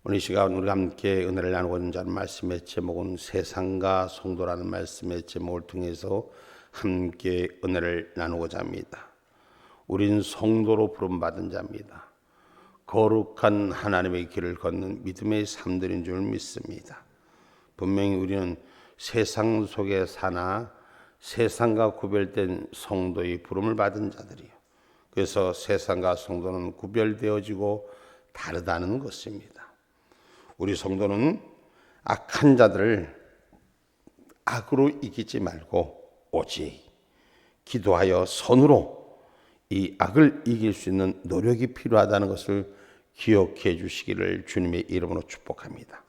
오늘 이 시간 우리가 함께 은혜를 나누고자 하는 말씀의 제목은 세상과 성도라는 말씀의 제목을 통해서 함께 은혜를 나누고자 합니다. 우린 성도로 부름받은 자입니다. 거룩한 하나님의 길을 걷는 믿음의 삶들인 줄 믿습니다. 분명히 우리는 세상 속에 사나 세상과 구별된 성도의 부름을 받은 자들이요. 그래서 세상과 성도는 구별되어지고 다르다는 것입니다. 우리 성도는 악한 자들을 악으로 이기지 말고 오직 기도하여 선으로 이 악을 이길 수 있는 노력이 필요하다는 것을 기억해 주시기를 주님의 이름으로 축복합니다.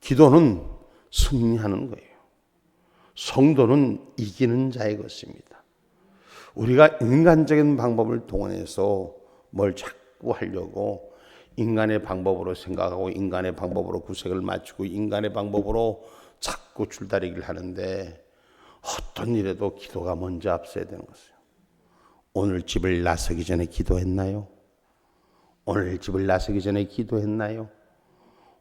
기도는 승리하는 거예요. 성도는 이기는 자의 것입니다. 우리가 인간적인 방법을 동원해서 뭘 자꾸 하려고 인간의 방법으로 생각하고 인간의 방법으로 구색을 맞추고 인간의 방법으로 자꾸 줄다리기를 하는데 어떤 일에도 기도가 먼저 앞서야 되는 것이에요. 오늘 집을 나서기 전에 기도했나요? 오늘 집을 나서기 전에 기도했나요?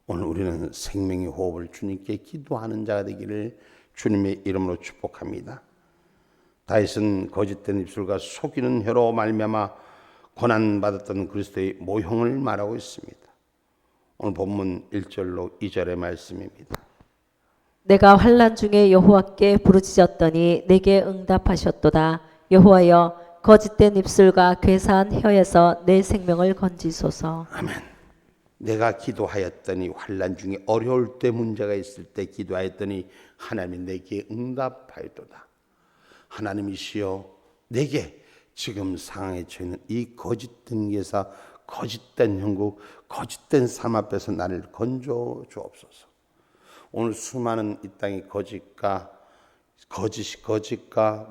오늘 우리는 생명의 호흡을 주님께 기도하는 자가 되기를 주님의 이름으로 축복합니다. 다윗은 거짓된 입술과 속이는 혀로 말미암아 고난받았던 그리스도의 모형을 말하고 있습니다. 오늘 본문 1절로 2절의 말씀입니다. 내가 환난 중에 여호와께 부르짖었더니 내게 응답하셨도다. 여호와여, 거짓된 입술과 괴사한 혀에서 내 생명을 건지소서. 아멘. 내가 기도하였더니 환난 중에 어려울 때 문제가 있을 때 기도하였더니 하나님이 내게 응답하였도다. 하나님이시여, 내게 지금 상황에 처해 있는 이 거짓된 괴사, 거짓된 형국, 거짓된 삶 앞에서 나를 건져 주옵소서. 오늘 수많은 이 땅의 거짓과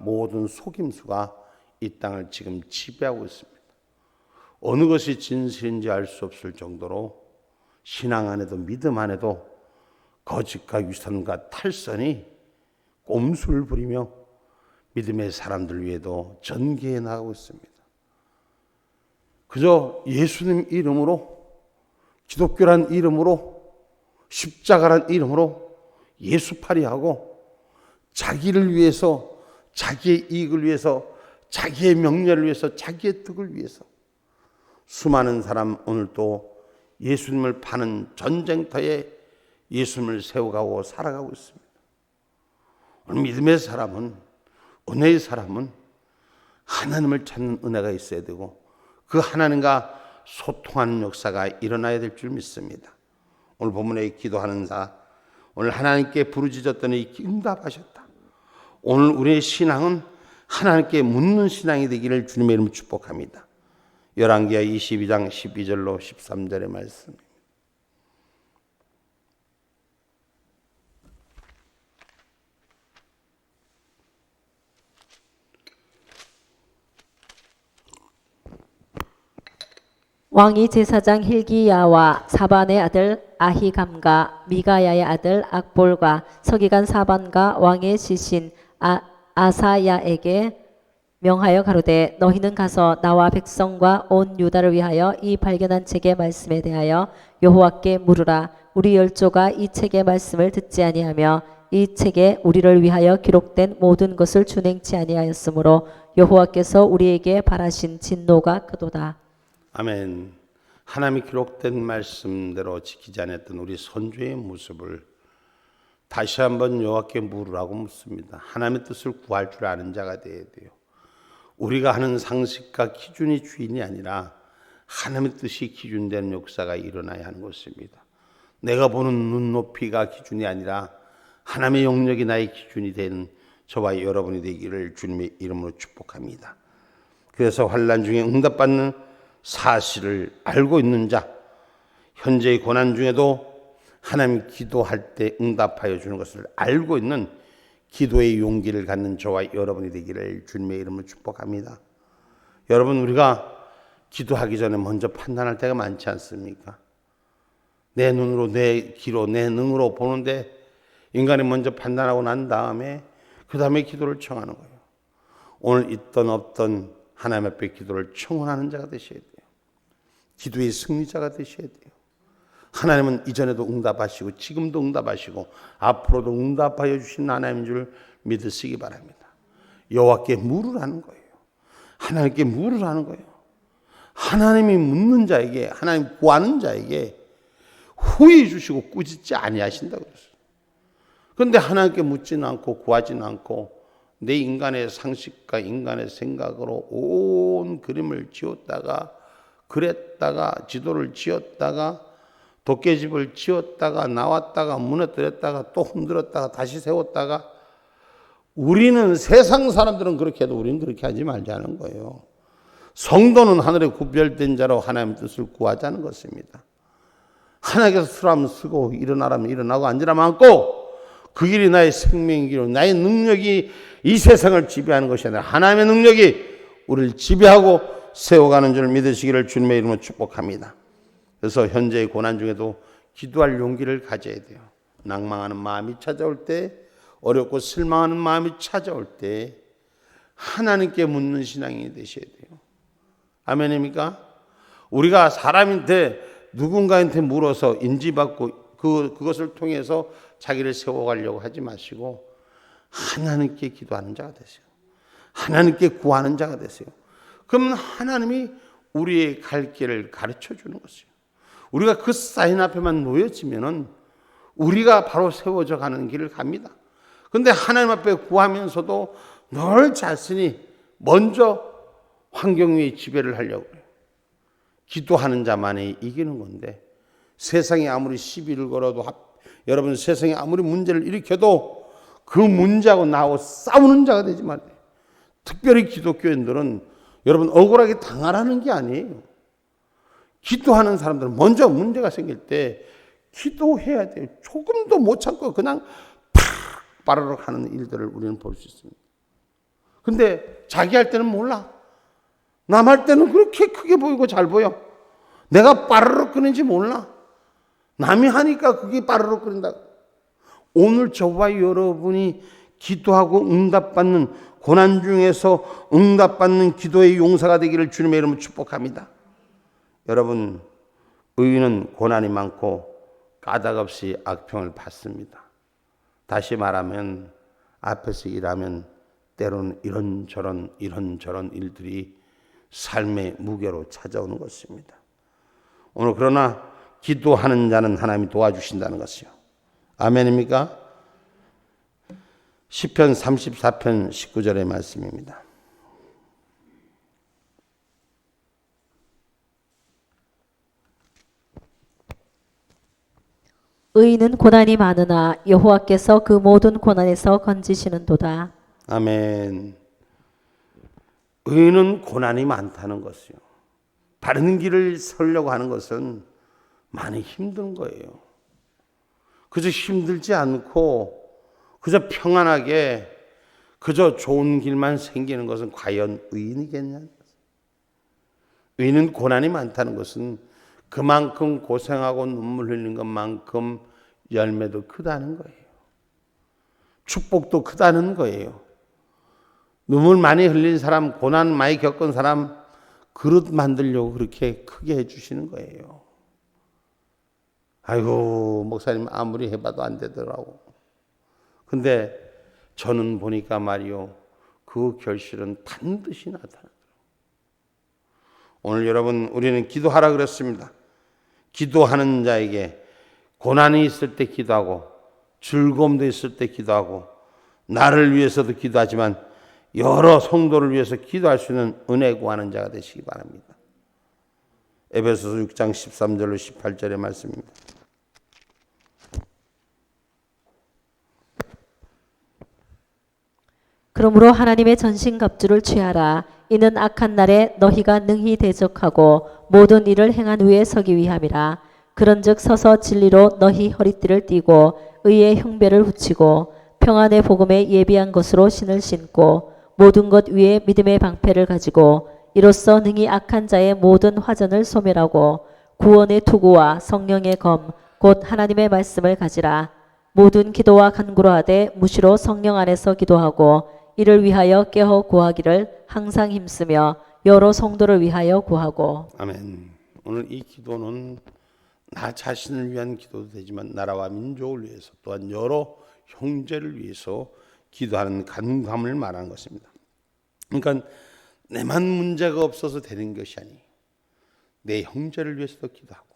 모든 속임수가 이 땅을 지금 지배하고 있습니다. 어느 것이 진실인지 알 수 없을 정도로 신앙 안에도 믿음 안에도 거짓과 위선과 탈선이 꼼수를 부리며 믿음의 사람들 위에도 전개해 나가고 있습니다. 그저 예수님 이름으로, 기독교란 이름으로, 십자가란 이름으로 예수팔이하고 자기를 위해서, 자기의 이익을 위해서, 자기의 명예를 위해서, 자기의 득을 위해서 수많은 사람 오늘 또 예수님을 파는 전쟁터에 예수님을 세워가고 살아가고 있습니다. 오늘 믿음의 사람은, 은혜의 사람은 하나님을 찾는 은혜가 있어야 되고 그 하나님과 소통하는 역사가 일어나야 될 줄 믿습니다. 오늘 본문에 기도하는 자, 오늘 하나님께 부르짖었더니 응답하셨다. 오늘 우리의 신앙은 하나님께 묻는 신앙이 되기를 주님의 이름으로 축복합니다. 열왕기하 22장 12절로 13절의 말씀. 왕이 제사장 hil기야와 사반의 아들 아히감과 미가야의 아들 악볼과 서기관 사반과 왕의 시신 아사야에게 명하여 가로되 너희는 가서 나와 백성과 온 유다를 위하여 이 발견한 책의 말씀에 대하여 여호와께 물으라. 우리 열조가 이 책의 말씀을 듣지 아니하며 이 책에 우리를 위하여 기록된 모든 것을 준행치 아니하였으므로 여호와께서 우리에게 바라신 진노가 크도다. 아멘. 하나님이 기록된 말씀대로 지키지 않았던 우리 선조의 모습을 다시 한번 여호와께 물으라고 묻습니다. 하나님의 뜻을 구할 줄 아는 자가 되어야 돼요. 우리가 하는 상식과 기준이 주인이 아니라 하나님의 뜻이 기준되는 역사가 일어나야 하는 것입니다. 내가 보는 눈높이가 기준이 아니라 하나님의 영역이 나의 기준이 되는 저와 여러분이 되기를 주님의 이름으로 축복합니다. 그래서 환난 중에 응답받는 사실을 알고 있는 자, 현재의 고난 중에도 하나님 기도할 때 응답하여 주는 것을 알고 있는 기도의 용기를 갖는 저와 여러분이 되기를 주님의 이름으로 축복합니다. 여러분, 우리가 기도하기 전에 먼저 판단할 때가 많지 않습니까? 내 눈으로, 내 귀로, 내 능으로 보는데 인간이 먼저 판단하고 난 다음에 그 다음에 기도를 청하는 거예요. 오늘 있던 없던 하나님 앞에 기도를 청원하는 자가 되셔야 돼요. 기도의 승리자가 되셔야 돼요. 하나님은 이전에도 응답하시고 지금도 응답하시고 앞으로도 응답하여 주신 하나님인 줄 믿으시기 바랍니다. 여호와께 물으라는 거예요. 하나님께 물으라는 거예요. 하나님이 묻는 자에게, 하나님 구하는 자에게 후히 주시고 꾸짖지 아니하신다고 그랬어요. 그런데 하나님께 묻지는 않고 구하지는 않고 내 인간의 상식과 인간의 생각으로 온 그림을 지었다가 그랬다가 지도를 지었다가 도깨집을 지었다가 나왔다가 무너뜨렸다가 또 흔들었다가 다시 세웠다가 우리는 세상 사람들은 그렇게 해도 우리는 그렇게 하지 말자는 거예요. 성도는 하늘에 구별된 자로 하나님의 뜻을 구하자는 것입니다. 하나님께서 쓰라면 쓰고 일어나라면 일어나고 앉으라면 앉고 그 길이 나의 생명의 길로 나의 능력이 이 세상을 지배하는 것이 아니라 하나님의 능력이 우리를 지배하고 세워가는 줄 믿으시기를 주님의 이름으로 축복합니다. 그래서 현재의 고난 중에도 기도할 용기를 가져야 돼요. 낭망하는 마음이 찾아올 때, 어렵고 실망하는 마음이 찾아올 때 하나님께 묻는 신앙이 되셔야 돼요. 아멘입니까? 우리가 사람한테 누군가한테 물어서 인지받고 그것을 통해서 자기를 세워가려고 하지 마시고 하나님께 기도하는 자가 되세요. 하나님께 구하는 자가 되세요. 그러면 하나님이 우리의 갈 길을 가르쳐 주는 것이에요. 우리가 그 사인 앞에만 놓여지면은 우리가 바로 세워져 가는 길을 갑니다. 그런데 하나님 앞에 구하면서도 늘 자신이 먼저 환경 위에 지배를 하려고 해요. 기도하는 자만이 이기는 건데 세상에 아무리 시비를 걸어도 여러분 세상에 아무리 문제를 일으켜도 그 문제하고 나하고 싸우는 자가 되지 말아요. 특별히 기독교인들은 여러분 억울하게 당하라는 게 아니에요. 기도하는 사람들은 먼저 문제가 생길 때 기도해야 돼요. 조금도 못 참고 그냥 팍 빠르륵 하는 일들을 우리는 볼 수 있습니다. 근데 자기 할 때는 몰라. 남 할 때는 그렇게 크게 보이고 잘 보여. 내가 빠르륵 끓는지 몰라. 남이 하니까 그게 빠르륵 끓는다. 오늘 저와 여러분이 기도하고 응답받는 고난 중에서 응답받는 기도의 용사가 되기를 주님의 이름으로 축복합니다. 여러분, 의인은 고난이 많고 까닭없이 악평을 받습니다. 다시 말하면 앞에서 일하면 때로는 이런저런 일들이 삶의 무게로 찾아오는 것입니다. 오늘 그러나 기도하는 자는 하나님이 도와주신다는 것이요. 아멘입니까? 시편 34편 19절의 말씀입니다. 의인은 고난이 많으나 여호와께서 그 모든 고난에서 건지시는도다. 아멘. 의인은 고난이 많다는 것이요. 바른 길을 서려고 하는 것은 많이 힘든 거예요. 그저 힘들지 않고 그저 평안하게 그저 좋은 길만 생기는 것은 과연 의인이겠냐? 의인은 고난이 많다는 것은 그만큼 고생하고 눈물 흘리는 것만큼 열매도 크다는 거예요. 축복도 크다는 거예요. 눈물 많이 흘린 사람, 고난 많이 겪은 사람 그릇 만들려고 그렇게 크게 해주시는 거예요. 아이고 목사님 아무리 해봐도 안 되더라고. 근데 저는 보니까 말이요, 그 결실은 반드시 나타나더라고요. 오늘 여러분 우리는 기도하라 그랬습니다. 기도하는 자에게 고난이 있을 때 기도하고 즐거움도 있을 때 기도하고 나를 위해서도 기도하지만 여러 성도를 위해서 기도할 수 있는 은혜 구하는 자가 되시기 바랍니다. 에베소서 6장 13절로 18절의 말씀입니다. 그러므로 하나님의 전신갑주를 취하라. 이는 악한 날에 너희가 능히 대적하고 모든 일을 행한 후에 서기 위함이라. 그런즉 서서 진리로 너희 허리띠를 띠고 의의 형배를 붙이고 평안의 복음에 예비한 것으로 신을 신고 모든 것 위에 믿음의 방패를 가지고 이로써 능히 악한 자의 모든 화전을 소멸하고 구원의 투구와 성령의 검 곧 하나님의 말씀을 가지라. 모든 기도와 간구로 하되 무시로 성령 안에서 기도하고 이를 위하여 깨어 구하기를 항상 힘쓰며 여러 성도를 위하여 구하고. 아멘. 오늘 이 기도는 나 자신을 위한 기도도 되지만 나라와 민족을 위해서 또한 여러 형제를 위해서 기도하는 간구함을 말하는 것입니다. 그러니까 내만 문제가 없어서 되는 것이 아니, 내 형제를 위해서도 기도하고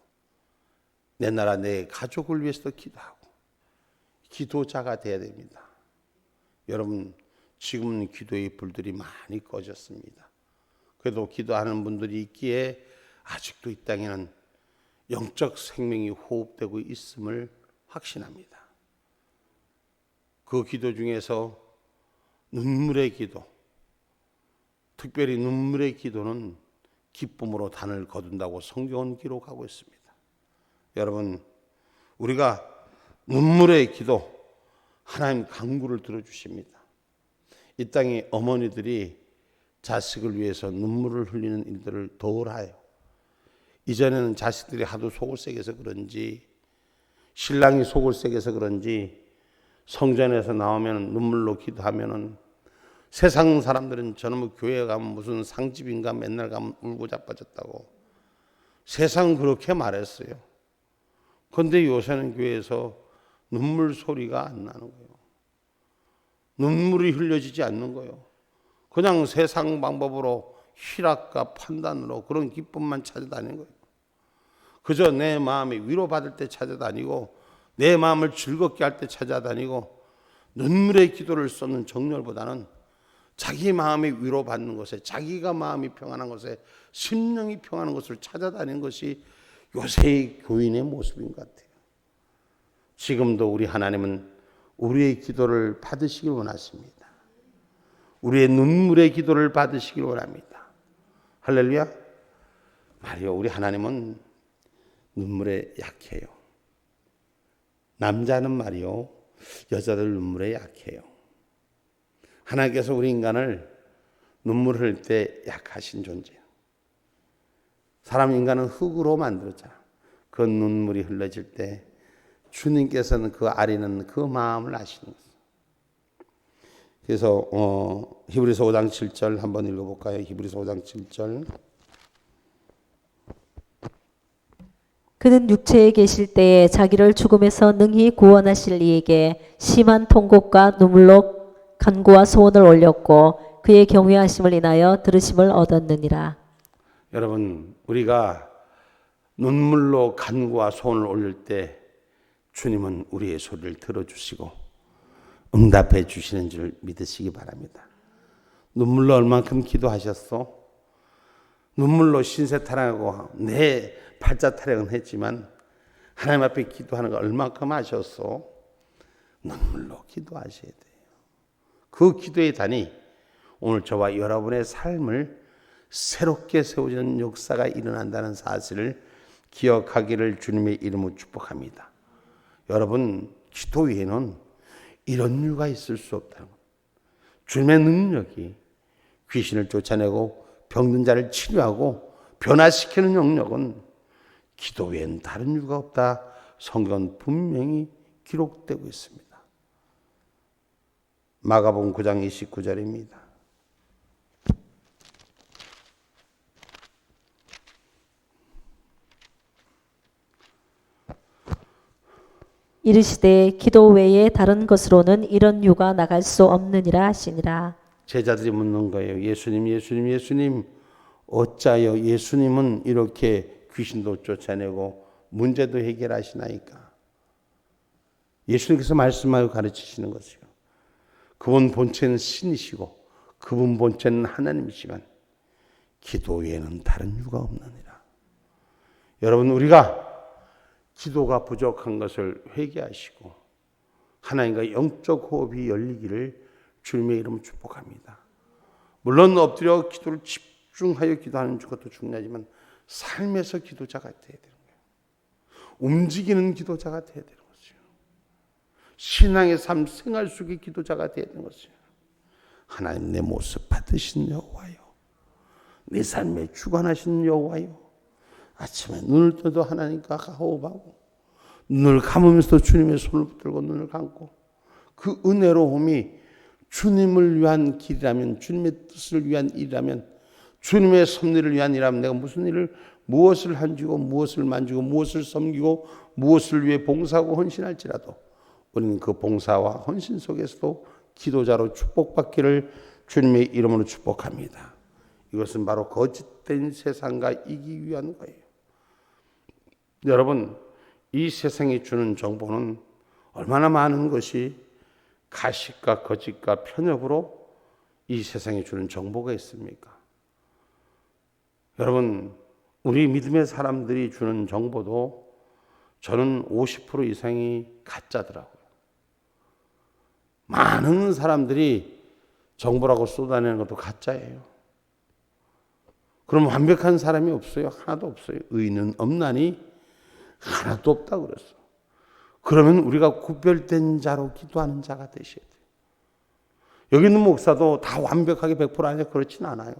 내 나라 내 가족을 위해서도 기도하고 기도자가 되어야 됩니다. 여러분, 지금은 기도의 불들이 많이 꺼졌습니다. 그래도 기도하는 분들이 있기에 아직도 이 땅에는 영적 생명이 호흡되고 있음을 확신합니다. 그 기도 중에서 눈물의 기도, 특별히 눈물의 기도는 기쁨으로 단을 거둔다고 성경은 기록하고 있습니다. 여러분, 우리가 눈물의 기도, 하나님 간구를 들어주십니다. 이 땅의 어머니들이 자식을 위해서 눈물을 흘리는 일들을 덜하여, 이전에는 자식들이 하도 속을 새겨서 그런지, 신랑이 속을 새겨서 그런지 성전에서 나오면 눈물로 기도하면은 세상 사람들은 저놈의 교회 가면 무슨 상집인가 맨날 가면 울고 자빠졌다고 세상은 그렇게 말했어요. 그런데 요새는 교회에서 눈물 소리가 안 나는 거예요. 눈물이 흘려지지 않는 거예요. 그냥 세상 방법으로 희락과 판단으로 그런 기쁨만 찾아다니는 거예요. 그저 내 마음이 위로받을 때 찾아다니고 내 마음을 즐겁게 할 때 찾아다니고 눈물의 기도를 쏟는 정열보다는 자기 마음이 위로받는 것에, 자기가 마음이 평안한 것에, 심령이 평안한 것을 찾아다니는 것이 요새의 교인의 모습인 것 같아요. 지금도 우리 하나님은 우리의 기도를 받으시길 원하십니다. 우리의 눈물의 기도를 받으시길 원합니다. 할렐루야. 말이요, 우리 하나님은 눈물에 약해요. 남자는 말이요, 여자들 눈물에 약해요. 하나님께서 우리 인간을 눈물 흘릴 때 약하신 존재예요. 사람 인간은 흙으로 만들었잖아. 그 눈물이 흘러질 때 주님께서는 그 아리는 그 마음을 아시는 거예요. 그래서 히브리서 5장 7절 한번 읽어볼까요? 히브리서 5장 7절. 그는 육체에 계실 때에 자기를 죽음에서 능히 구원하실 이에게 심한 통곡과 눈물로 간구와 소원을 올렸고 그의 경외하심을 인하여 들으심을 얻었느니라. 여러분, 우리가 눈물로 간구와 소원을 올릴 때 주님은 우리의 소리를 들어주시고 응답해 주시는 줄 믿으시기 바랍니다. 눈물로 얼만큼 기도하셨어? 눈물로 신세 타령하고 내 팔자 타령은 했지만 하나님 앞에 기도하는 거 얼만큼 하셨어? 눈물로 기도하셔야 돼요. 그 기도의 단이 오늘 저와 여러분의 삶을 새롭게 세워지는 역사가 일어난다는 사실을 기억하기를 주님의 이름으로 축복합니다. 여러분, 기도 외에는 이런 이유가 있을 수 없다는 것. 주님의 능력이 귀신을 쫓아내고 병든 자를 치료하고 변화시키는 영역은 기도 외엔 다른 이유가 없다. 성경은 분명히 기록되고 있습니다. 마가복음 9장 29절입니다. 이르시되 기도 외에 다른 것으로는 이런 유가 나갈 수 없느니라 하시니라. 제자들이 묻는 거예요. 예수님 어짜요 예수님은 이렇게 귀신도 쫓아내고 문제도 해결하시나이까? 예수님께서 말씀하여 가르치시는 것이요. 그분 본체는 신이시고 그분 본체는 하나님이시만 기도 외에는 다른 이유가 없느니라. 여러분, 우리가 기도가 부족한 것을 회개하시고 하나님과 영적 호흡이 열리기를 주님의 이름으로 축복합니다. 물론 엎드려 기도를 집중하여 기도하는 것도 중요하지만 삶에서 기도자가 되어야 되는 거예요. 움직이는 기도자가 되어야 되는 거죠. 신앙의 삶, 생활 속의 기도자가 되어야 되는 거죠. 하나님, 내 모습 받으신 여호와요, 내 삶에 주관하신 여호와요, 아침에 눈을 떠도 하나님과 호흡하고 눈을 감으면서도 주님의 손을 붙들고 눈을 감고 그 은혜로움이 주님을 위한 길이라면, 주님의 뜻을 위한 일이라면, 주님의 섭리를 위한 일이라면 내가 무슨 일을 무엇을 한지고 무엇을 만지고 무엇을 섬기고 무엇을 위해 봉사하고 헌신할지라도 우리는 그 봉사와 헌신 속에서도 기도자로 축복받기를 주님의 이름으로 축복합니다. 이것은 바로 거짓된 세상과 이기기 위한 거예요. 여러분, 이 세상이 주는 정보는 얼마나 많은 것이 가식과 거짓과 편협으로 이 세상에 주는 정보가 있습니까? 여러분, 우리 믿음의 사람들이 주는 정보도 저는 50% 이상이 가짜더라고요. 많은 사람들이 정보라고 쏟아내는 것도 가짜예요. 그럼 완벽한 사람이 없어요. 하나도 없어요. 의인은 없나니 하나도 없다고 그랬어. 그러면 우리가 구별된 자로 기도하는 자가 되셔야 돼요. 여기 있는 목사도 다 완벽하게 100% 아니라 그렇진 않아요.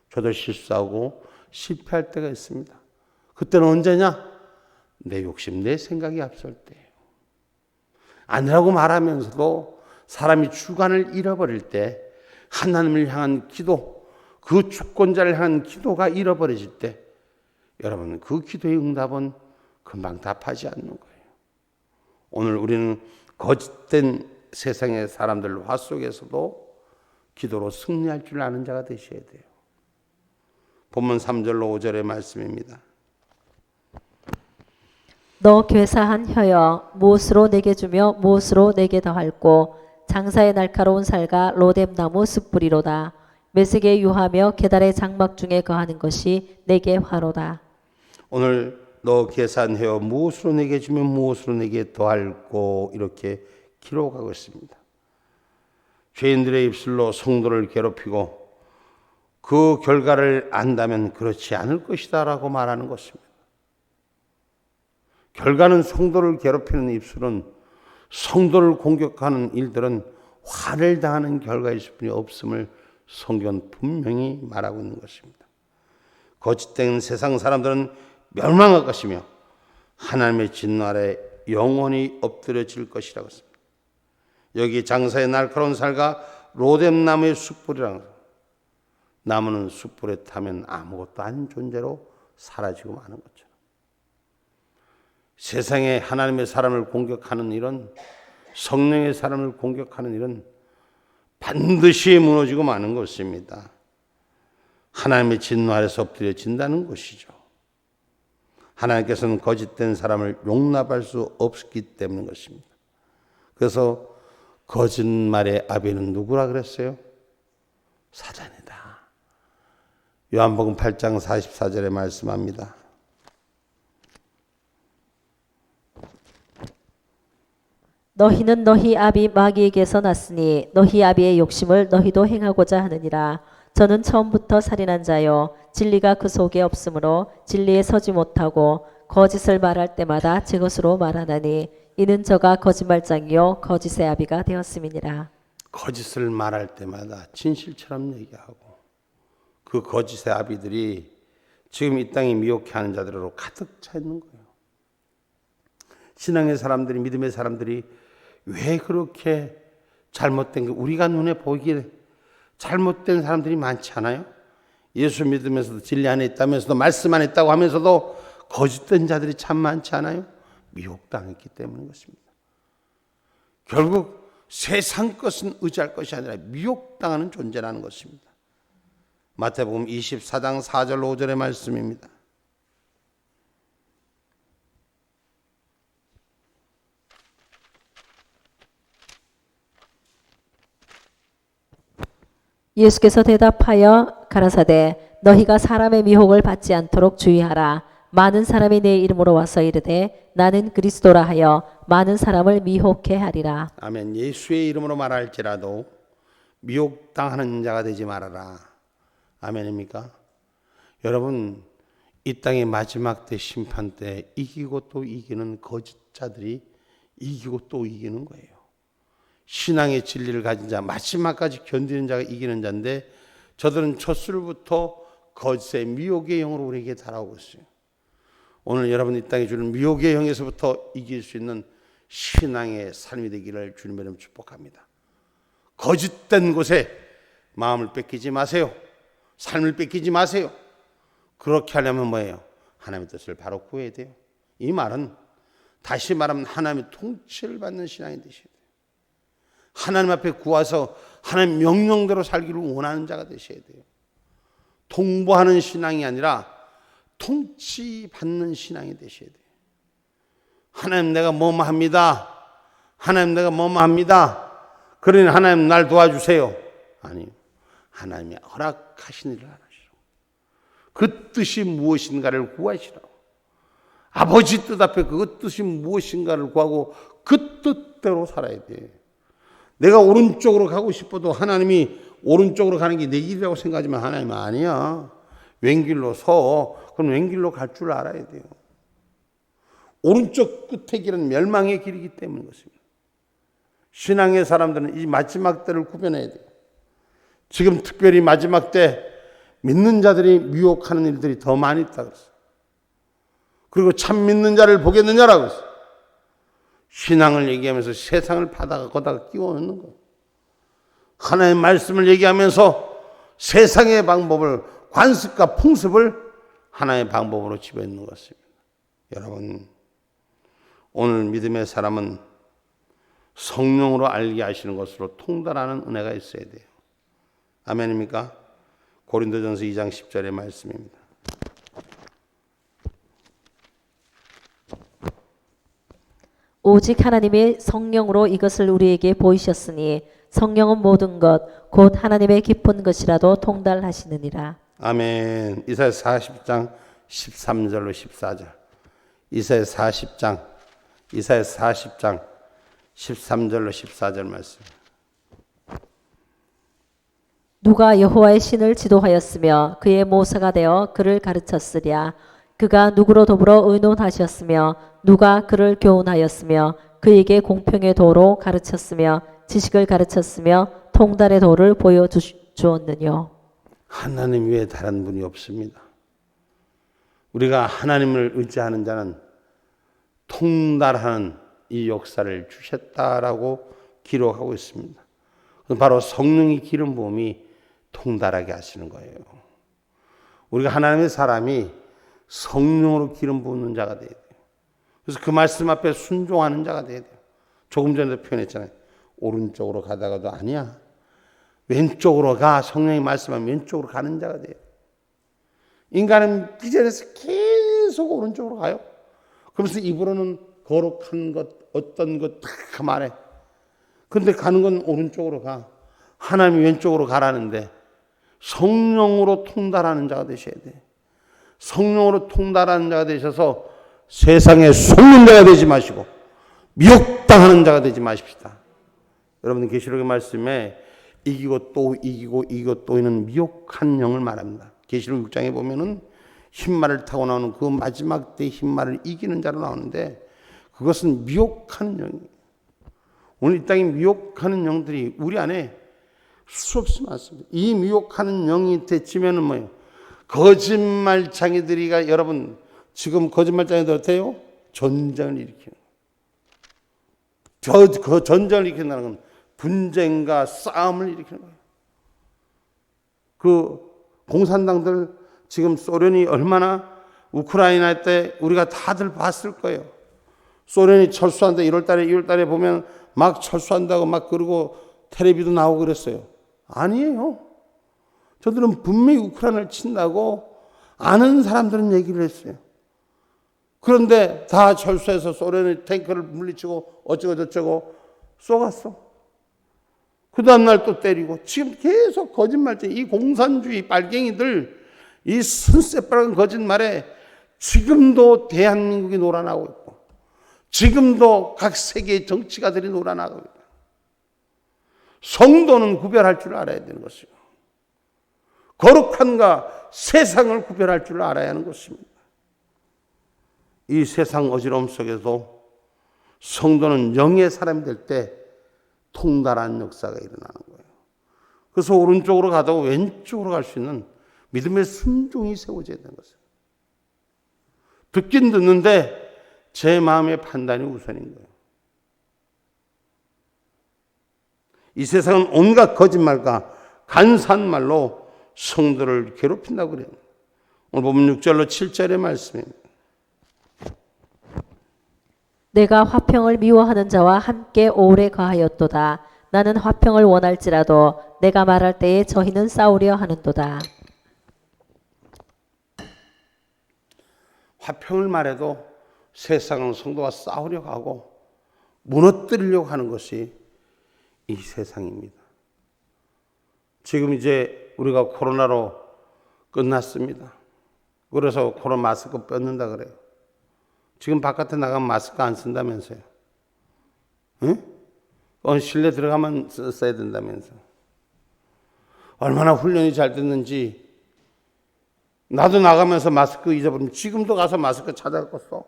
저도 실수하고 실패할 때가 있습니다. 그때는 언제냐? 내 욕심, 내 생각이 앞설 때예요. 아니라고 말하면서도 사람이 주관을 잃어버릴 때 하나님을 향한 기도, 그 주권자를 향한 기도가 잃어버려질 때 여러분 그 기도의 응답은 금방 답하지 않는 거예요. 오늘 우리는 거짓된 세상의 사람들 화 속에서도 기도로 승리할 줄 아는 자가 되셔야 돼요. 본문 3절로 5절의 말씀입니다. 너 괴사한 혀여 무엇으로 내게 주며 무엇으로 내게 더할꼬 장사의 날카로운 살과 로뎀나무 숯불이로다. 메색에 유하며 계달의 장막 중에 거하는 것이 내게 화로다. 오늘 너 계산해요. 무엇으로 내게 주면 무엇으로 내게 더할꼬 이렇게 기록하고 있습니다. 죄인들의 입술로 성도를 괴롭히고 그 결과를 안다면 그렇지 않을 것이다 라고 말하는 것입니다. 결과는 성도를 괴롭히는 입술은 성도를 공격하는 일들은 화를 당하는 결과일 뿐이 없음을 성경은 분명히 말하고 있는 것입니다. 거짓된 세상 사람들은 멸망할 것이며 하나님의 진노 아래 영원히 엎드려질 것이라고 했습니다. 여기 장사의 날카로운 살과 로뎀나무의 숯불이라는 나무는 숯불에 타면 아무것도 아닌 존재로 사라지고 마는 것처럼 세상에 하나님의 사람을 공격하는 일은 성령의 사람을 공격하는 일은 반드시 무너지고 마는 것입니다. 하나님의 진노 아래서 엎드려진다는 것이죠. 하나님께서는 거짓된 사람을 용납할 수 없기 때문인 것입니다. 그래서 거짓말의 아비는 누구라 그랬어요? 사단이다. 요한복음 8장 44절에 말씀합니다. 너희는 너희 아비 마귀에게서 났으니 너희 아비의 욕심을 너희도 행하고자 하느니라. 저는 처음부터 살인한 자요 진리가 그 속에 없으므로 진리에 서지 못하고 거짓을 말할 때마다 제 것으로 말하나니 이는 저가 거짓말장이요 거짓의 아비가 되었음이니라. 거짓을 말할 때마다 진실처럼 얘기하고 그 거짓의 아비들이 지금 이 땅에 미혹해 하는 자들로 가득 차 있는 거예요. 신앙의 사람들이, 믿음의 사람들이 왜 그렇게 잘못된 게 우리가 눈에 보기에 잘못된 사람들이 많지 않아요? 예수 믿으면서도 진리 안에 있다면서도 말씀 안에 있다고 하면서도 거짓된 자들이 참 많지 않아요? 미혹당했기 때문인 것입니다. 결국 세상 것은 의지할 것이 아니라 미혹당하는 존재라는 것입니다. 마태복음 24장 4절 5절의 말씀입니다. 예수께서 대답하여 가라사대 너희가 사람의 미혹을 받지 않도록 주의하라. 많은 사람이 내 이름으로 와서 이르되 나는 그리스도라 하여 많은 사람을 미혹해 하리라. 아멘. 예수의 이름으로 말할지라도 미혹당하는 자가 되지 말아라. 아멘입니까? 여러분, 이 땅의 마지막 때 심판 때 이기고 또 이기는 거짓자들이 이기고 또 이기는 거예요. 신앙의 진리를 가진 자, 마지막까지 견디는 자가 이기는 자인데 저들은 첫술부터 거짓의 미혹의 영으로 우리에게 달아오고 있어요. 오늘 여러분 이 땅에 주는 미혹의 영에서부터 이길 수 있는 신앙의 삶이 되기를 주님의 이름으로 축복합니다. 거짓된 곳에 마음을 뺏기지 마세요. 삶을 뺏기지 마세요. 그렇게 하려면 뭐예요? 하나님의 뜻을 바로 구해야 돼요. 이 말은 다시 말하면 하나님의 통치를 받는 신앙이 되셔야 돼요. 하나님 앞에 구하서 하나님 명령대로 살기를 원하는 자가 되셔야 돼요. 통보하는 신앙이 아니라 통치받는 신앙이 되셔야 돼요. 하나님 내가 뭐뭐 합니다. 하나님 내가 뭐뭐 합니다. 그러니 하나님 날 도와주세요. 아니요. 하나님이 허락하신 일을 하시라고. 그 뜻이 무엇인가를 구하시라고. 아버지 뜻 앞에 그 뜻이 무엇인가를 구하고 그 뜻대로 살아야 돼. 내가 오른쪽으로 가고 싶어도 하나님이 오른쪽으로 가는 게 내 길이라고 생각하지만 하나님은 아니야. 왼길로 서. 그럼 왼길로 갈 줄 알아야 돼요. 오른쪽 끝의 길은 멸망의 길이기 때문인 것입니다. 신앙의 사람들은 이 마지막 때를 구별해야 돼요. 지금 특별히 마지막 때 믿는 자들이 미혹하는 일들이 더 많이 있다고 그랬어요. 그리고 참 믿는 자를 보겠느냐라고 했어요. 신앙을 얘기하면서 세상을 바다가 거다가 끼워넣는 거예요. 하나님의 말씀을 얘기하면서 세상의 방법을, 관습과 풍습을 하나의 방법으로 집어넣는 것입니다. 여러분, 오늘 믿음의 사람은 성령으로 알게 하시는 것으로 통달하는 은혜가 있어야 돼요. 아멘입니까? 고린도전서 2장 10절의 말씀입니다. 오직 하나님의 성령으로 이것을 우리에게 보이셨으니 성령은 모든 것 곧 하나님의 깊은 것이라도 통달하시느니라. 아멘. 이사야 40장 13절로 14절. 이사야 40장 13절로 14절 말씀. 누가 여호와의 신을 지도하였으며 그의 모사가 되어 그를 가르쳤으랴. 그가 누구로 더불어 의논하셨으며 누가 그를 교훈하였으며 그에게 공평의 도로 가르쳤으며 지식을 가르쳤으며 통달의 도를 보여주었느뇨. 하나님 외에 다른 분이 없습니다. 우리가 하나님을 의지하는 자는 통달하는 이 역사를 주셨다라고 기록하고 있습니다. 바로 성령의 기름 부음이 통달하게 하시는 거예요. 우리가 하나님의 사람이 성령으로 기름 부는 자가 돼야 돼요. 그래서 그 말씀 앞에 순종하는 자가 돼야 돼요. 조금 전에도 표현했잖아요. 오른쪽으로 가다가도 아니야. 왼쪽으로 가. 성령이 말씀하면 왼쪽으로 가는 자가 돼요. 인간은 기절해서 계속 오른쪽으로 가요. 그러면서 입으로는 거룩한 것, 어떤 것 다 말해. 근데 가는 건 오른쪽으로 가. 하나님이 왼쪽으로 가라는데 성령으로 통달하는 자가 되셔야 돼. 성령으로 통달하는 자가 되셔서 세상에 속는 자가 되지 마시고 미혹당하는 자가 되지 마십시다. 여러분 계시록의 말씀에 이기고 또 이기고 이기고 또 이는 미혹한 영을 말합니다. 계시록 6장에 보면은 흰말을 타고 나오는 그 마지막 때 흰말을 이기는 자로 나오는데 그것은 미혹하는 영이에요. 오늘 이 땅에 미혹하는 영들이 우리 안에 수없이 많습니다. 이 미혹하는 영이 대치면은 뭐예요? 거짓말장애들이가 여러분 지금 거짓말장애들 어때요? 전쟁을 일으키는 거예요. 그 전쟁을 일으킨다는 건 분쟁과 싸움을 일으키는 거예요. 그 공산당들 지금 소련이 얼마나 우크라이나 때 우리가 다들 봤을 거예요. 소련이 철수한다 1월달에 보면 막 철수한다고 막 그러고 텔레비도 나오고 그랬어요. 아니에요. 저들은 분명히 우크라이나를 친다고 아는 사람들은 얘기를 했어요. 그런데 다 철수해서 소련이 탱크를 물리치고 어쩌고 저쩌고 쏘갔어. 그 다음날 또 때리고 지금 계속 거짓말쟁이 이 공산주의 빨갱이들 이 순새빨간 거짓말에 지금도 대한민국이 놀아나고 있고 지금도 각 세계의 정치가들이 놀아나고 있다. 성도는 구별할 줄 알아야 되는 것이고 거룩한가 세상을 구별할 줄 알아야 하는 것입니다. 이 세상 어지러움 속에서 성도는 영의 사람이 될 때 통달한 역사가 일어나는 거예요. 그래서 오른쪽으로 가다가 왼쪽으로 갈 수 있는 믿음의 순종이 세워져야 되는 것이에요. 듣긴 듣는데 제 마음의 판단이 우선인 거예요. 이 세상은 온갖 거짓말과 간사한 말로 성도를 괴롭힌다고 그래요. 오늘 보면 6절로 7절의 말씀입니다. 내가 화평을 미워하는 자와 함께 오래 거하였도다. 나는 화평을 원할지라도 내가 말할 때에 저희는 싸우려 하는도다. 화평을 말해도 세상은 성도가 싸우려고 하고 무너뜨리려고 하는 것이 이 세상입니다. 지금 이제 우리가 코로나로 끝났습니다. 그래서 코로나 마스크 뺏는다 그래요. 지금 바깥에 나가면 마스크 안 쓴다면서요. 응? 실내 들어가면 써야 된다면서. 얼마나 훈련이 잘 됐는지. 나도 나가면서 마스크 잊어버리면 지금도 가서 마스크 찾아갖고 써.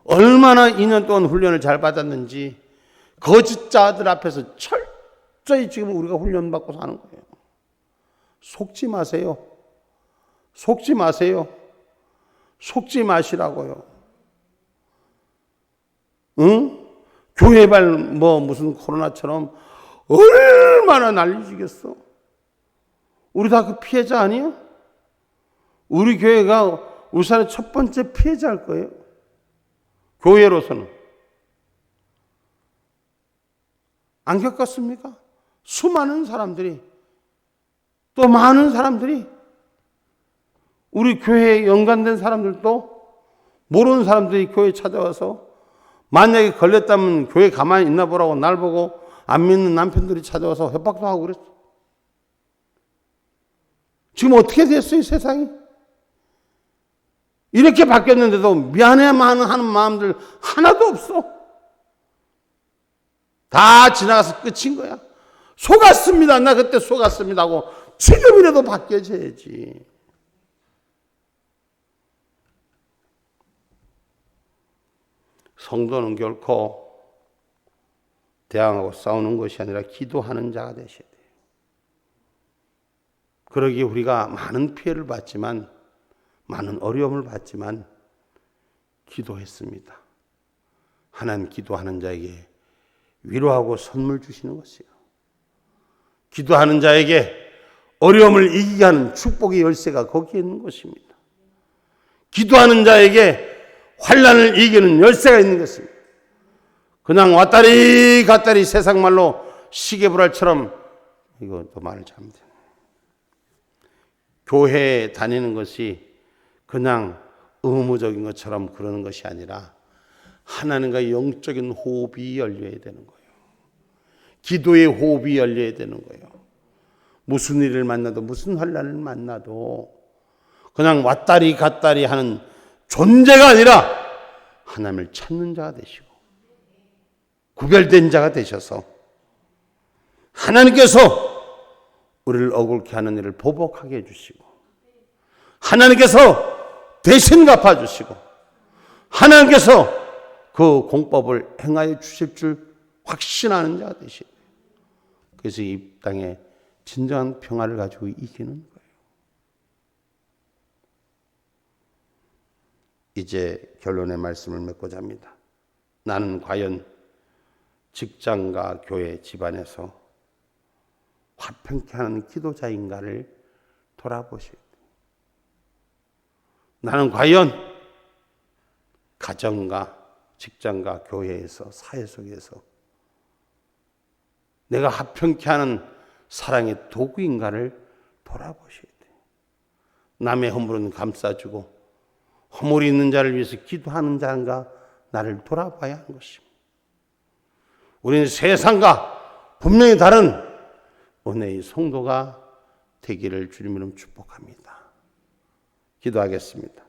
얼마나 2년 동안 훈련을 잘 받았는지 거짓자들 앞에서 철저히 지금 우리가 훈련받고 사는 거예요. 속지 마세요. 속지 마세요. 속지 마시라고요. 응? 교회발 무슨 코로나처럼 얼마나 난리지겠어. 우리 다 그 피해자 아니야? 우리 교회가 울산의 첫 번째 피해자일 거예요. 교회로서는. 안 겪었습니까? 수많은 사람들이, 또 많은 사람들이, 우리 교회에 연관된 사람들도 모르는 사람들이 교회에 찾아와서 만약에 걸렸다면 교회 가만히 있나 보라고 날 보고 안 믿는 남편들이 찾아와서 협박도 하고 그랬어. 지금 어떻게 됐어요, 세상이? 이렇게 바뀌었는데도 미안해만 하는 마음들 하나도 없어. 다 지나가서 끝인 거야. 속았습니다. 나 그때 속았습니다 하고 지금이라도 바뀌어져야지. 성도는 결코 대항하고 싸우는 것이 아니라 기도하는 자가 되셔야 돼요. 그러기에 우리가 많은 피해를 받지만, 많은 어려움을 받지만 기도했습니다. 하나님 기도하는 자에게 위로하고 선물 주시는 것이요. 기도하는 자에게 어려움을 이기게 하는 축복의 열쇠가 거기에 있는 것입니다. 기도하는 자에게 환난을 이기는 열쇠가 있는 것입니다. 그냥 왔다리 갔다리 세상 말로 시계불알처럼, 이것도 말을 잘못해요. 교회에 다니는 것이 그냥 의무적인 것처럼 그러는 것이 아니라 하나님과 영적인 호흡이 열려야 되는 거예요. 기도의 호흡이 열려야 되는 거예요. 무슨 일을 만나도, 무슨 환난을 만나도 그냥 왔다리 갔다리 하는 존재가 아니라 하나님을 찾는 자가 되시고 구별된 자가 되셔서 하나님께서 우리를 억울케 하는 일을 보복하게 해주시고 하나님께서 대신 갚아주시고 하나님께서 그 공법을 행하여 주실 줄 확신하는 자가 되시고, 그래서 이 땅에 진정한 평화를 가지고 이기는 거예요. 이제 결론의 말씀을 맺고자 합니다. 나는 과연 직장과 교회, 집안에서 화평케 하는 기도자인가를 돌아보셔야 돼요. 나는 과연 가정과 직장과 교회에서, 사회 속에서 내가 화평케 하는 사랑의 도구인가를 돌아보셔야 돼요. 남의 허물은 감싸주고 허물이 있는 자를 위해서 기도하는 자인가 나를 돌아봐야 하는 것입니다. 우리는 세상과 분명히 다른 은혜의 성도가 되기를 주님 이름 축복합니다. 기도하겠습니다.